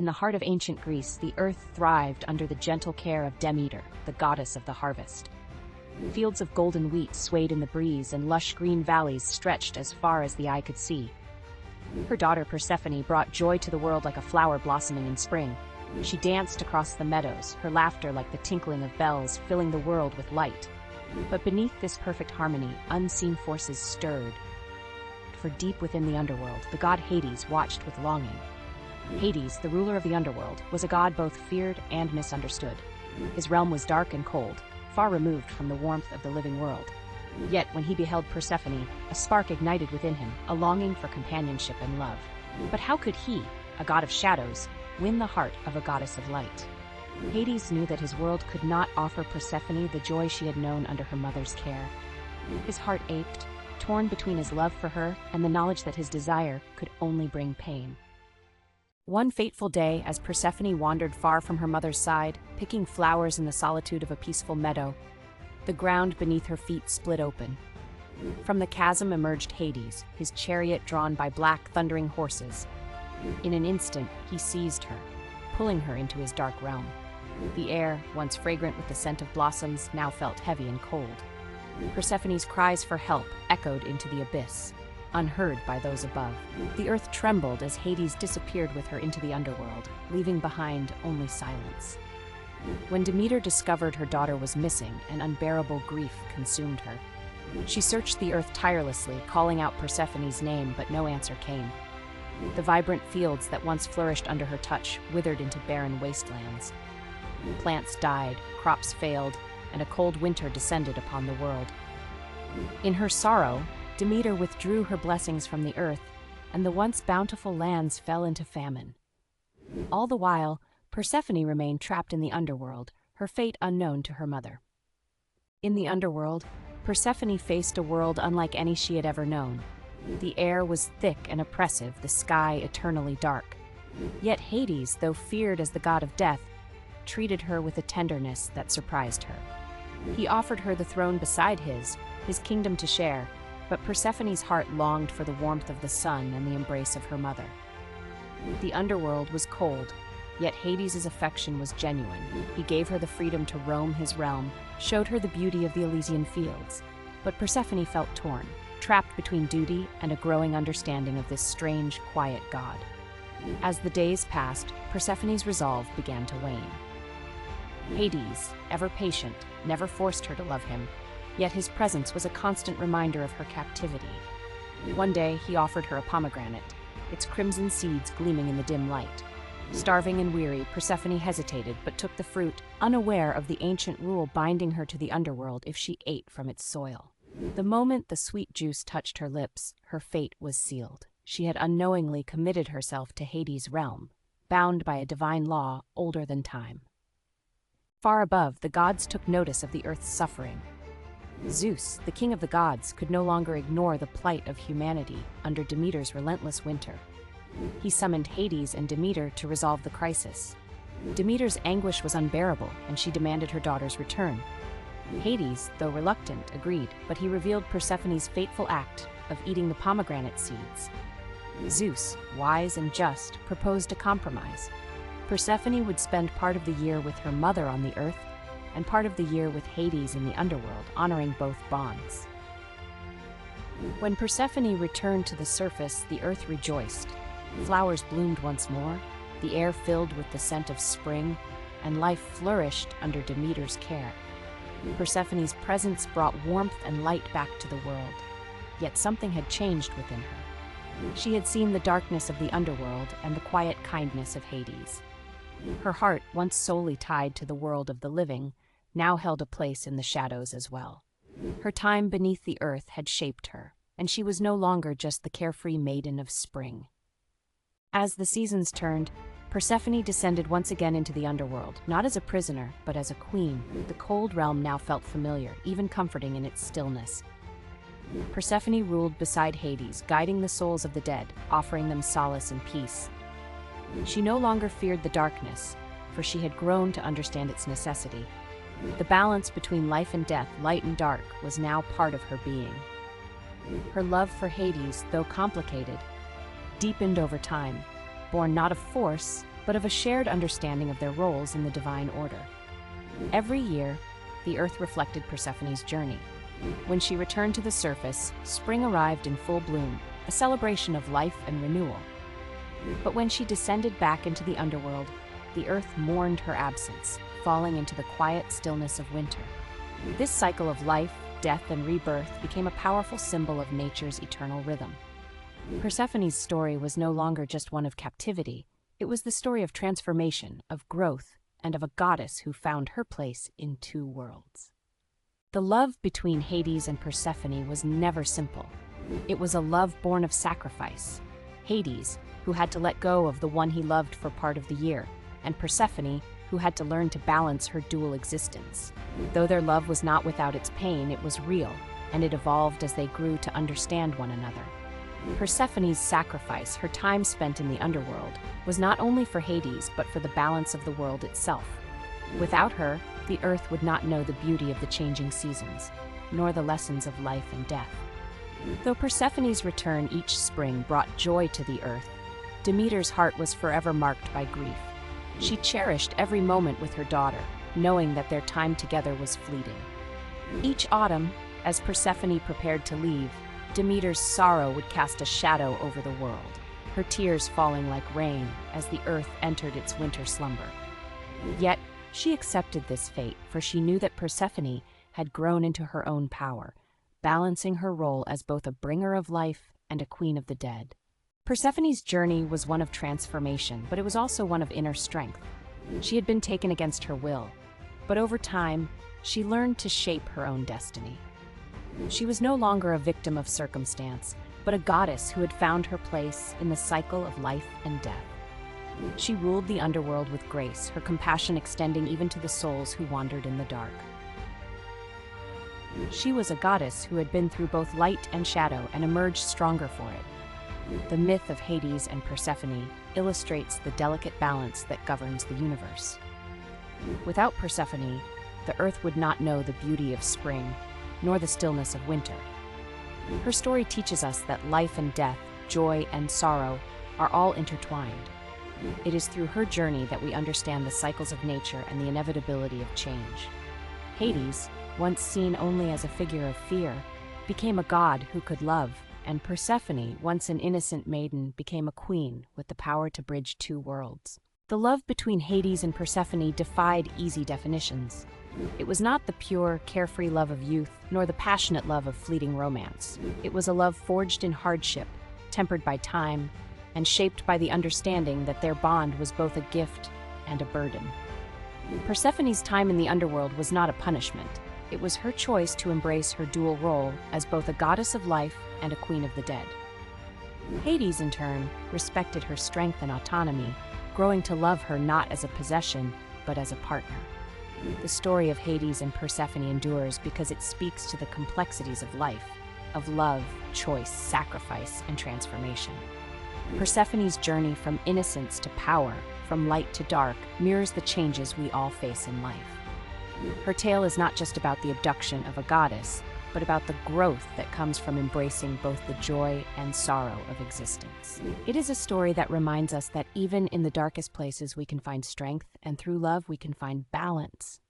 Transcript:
In the heart of ancient Greece, the earth thrived under the gentle care of Demeter, the goddess of the harvest. Fields of golden wheat swayed in the breeze, and lush green valleys stretched as far as the eye could see. Her daughter Persephone brought joy to the world like a flower blossoming in spring. She danced across the meadows, her laughter like the tinkling of bells, filling the world with light. But beneath this perfect harmony, unseen forces stirred. For deep within the underworld, the god Hades watched with longing. Hades, the ruler of the underworld, was a god both feared and misunderstood. His realm was dark and cold, far removed from the warmth of the living world. Yet, when he beheld Persephone, a spark ignited within him, a longing for companionship and love. But how could he, a god of shadows, win the heart of a goddess of light? Hades knew that his world could not offer Persephone the joy she had known under her mother's care. His heart ached, torn between his love for her and the knowledge that his desire could only bring pain. One fateful day, as Persephone wandered far from her mother's side, picking flowers in the solitude of a peaceful meadow, the ground beneath her feet split open. From the chasm emerged Hades, his chariot drawn by black, thundering horses. In an instant, he seized her, pulling her into his dark realm. The air, once fragrant with the scent of blossoms, now felt heavy and cold. Persephone's cries for help echoed into the abyss, unheard by those above. The earth trembled as Hades disappeared with her into the underworld, leaving behind only silence. When Demeter discovered her daughter was missing, an unbearable grief consumed her. She searched the earth tirelessly, calling out Persephone's name, but no answer came. The vibrant fields that once flourished under her touch withered into barren wastelands. Plants died, crops failed, and a cold winter descended upon the world. In her sorrow, Demeter withdrew her blessings from the earth, and the once bountiful lands fell into famine. All the while, Persephone remained trapped in the underworld, her fate unknown to her mother. In the underworld, Persephone faced a world unlike any she had ever known. The air was thick and oppressive, the sky eternally dark. Yet Hades, though feared as the god of death, treated her with a tenderness that surprised her. He offered her the throne beside his kingdom to share, but Persephone's heart longed for the warmth of the sun and the embrace of her mother. The underworld was cold, yet Hades' affection was genuine. He gave her the freedom to roam his realm, showed her the beauty of the Elysian fields. But Persephone felt torn, trapped between duty and a growing understanding of this strange, quiet god. As the days passed, Persephone's resolve began to wane. Hades, ever patient, never forced her to love him, yet his presence was a constant reminder of her captivity. One day, he offered her a pomegranate, its crimson seeds gleaming in the dim light. Starving and weary, Persephone hesitated but took the fruit, unaware of the ancient rule binding her to the underworld if she ate from its soil. The moment the sweet juice touched her lips, her fate was sealed. She had unknowingly committed herself to Hades' realm, bound by a divine law older than time. Far above, the gods took notice of the earth's suffering. Zeus, the king of the gods, could no longer ignore the plight of humanity under Demeter's relentless winter. He summoned Hades and Demeter to resolve the crisis. Demeter's anguish was unbearable, and she demanded her daughter's return. Hades, though reluctant, agreed, but he revealed Persephone's fateful act of eating the pomegranate seeds. Zeus, wise and just, proposed a compromise. Persephone would spend part of the year with her mother on the earth, and part of the year with Hades in the underworld, honoring both bonds. When Persephone returned to the surface, the earth rejoiced. Flowers bloomed once more, the air filled with the scent of spring, and life flourished under Demeter's care. Persephone's presence brought warmth and light back to the world, yet something had changed within her. She had seen the darkness of the underworld and the quiet kindness of Hades. Her heart, once solely tied to the world of the living, now held a place in the shadows as well. Her time beneath the earth had shaped her, and she was no longer just the carefree maiden of spring. As the seasons turned, Persephone descended once again into the underworld, not as a prisoner, but as a queen. The cold realm now felt familiar, even comforting in its stillness. Persephone ruled beside Hades, guiding the souls of the dead, offering them solace and peace. She no longer feared the darkness, for she had grown to understand its necessity. The balance between life and death, light and dark, was now part of her being. Her love for Hades, though complicated, deepened over time, born not of force, but of a shared understanding of their roles in the divine order. Every year, the earth reflected Persephone's journey. When she returned to the surface, spring arrived in full bloom, a celebration of life and renewal. But when she descended back into the underworld, the earth mourned her absence, falling into the quiet stillness of winter. This cycle of life, death, and rebirth became a powerful symbol of nature's eternal rhythm. Persephone's story was no longer just one of captivity. It was the story of transformation, of growth, and of a goddess who found her place in two worlds. The love between Hades and Persephone was never simple. It was a love born of sacrifice. Hades, who had to let go of the one he loved for part of the year, and Persephone, who had to learn to balance her dual existence. Though their love was not without its pain, it was real, and it evolved as they grew to understand one another. Persephone's sacrifice, her time spent in the underworld, was not only for Hades but for the balance of the world itself. Without her, the earth would not know the beauty of the changing seasons, nor the lessons of life and death. Though Persephone's return each spring brought joy to the earth, Demeter's heart was forever marked by grief. She cherished every moment with her daughter, knowing that their time together was fleeting. Each autumn, as Persephone prepared to leave, Demeter's sorrow would cast a shadow over the world, her tears falling like rain as the earth entered its winter slumber. Yet, she accepted this fate, for she knew that Persephone had grown into her own power, balancing her role as both a bringer of life and a queen of the dead. Persephone's journey was one of transformation, but it was also one of inner strength. She had been taken against her will, but over time, she learned to shape her own destiny. She was no longer a victim of circumstance, but a goddess who had found her place in the cycle of life and death. She ruled the underworld with grace, her compassion extending even to the souls who wandered in the dark. She was a goddess who had been through both light and shadow and emerged stronger for it. The myth of Hades and Persephone illustrates the delicate balance that governs the universe. Without Persephone, the earth would not know the beauty of spring, nor the stillness of winter. Her story teaches us that life and death, joy and sorrow, are all intertwined. It is through her journey that we understand the cycles of nature and the inevitability of change. Hades, once seen only as a figure of fear, became a god who could love, and Persephone, once an innocent maiden, became a queen with the power to bridge two worlds. The love between Hades and Persephone defied easy definitions. It was not the pure, carefree love of youth, nor the passionate love of fleeting romance. It was a love forged in hardship, tempered by time, and shaped by the understanding that their bond was both a gift and a burden. Persephone's time in the underworld was not a punishment. It was her choice to embrace her dual role as both a goddess of life and a queen of the dead. Hades, in turn, respected her strength and autonomy, growing to love her not as a possession, but as a partner. The story of Hades and Persephone endures because it speaks to the complexities of life, of love, choice, sacrifice, and transformation. Persephone's journey from innocence to power, from light to dark, mirrors the changes we all face in life. Her tale is not just about the abduction of a goddess, but about the growth that comes from embracing both the joy and sorrow of existence. It is a story that reminds us that even in the darkest places we can find strength, and through love we can find balance.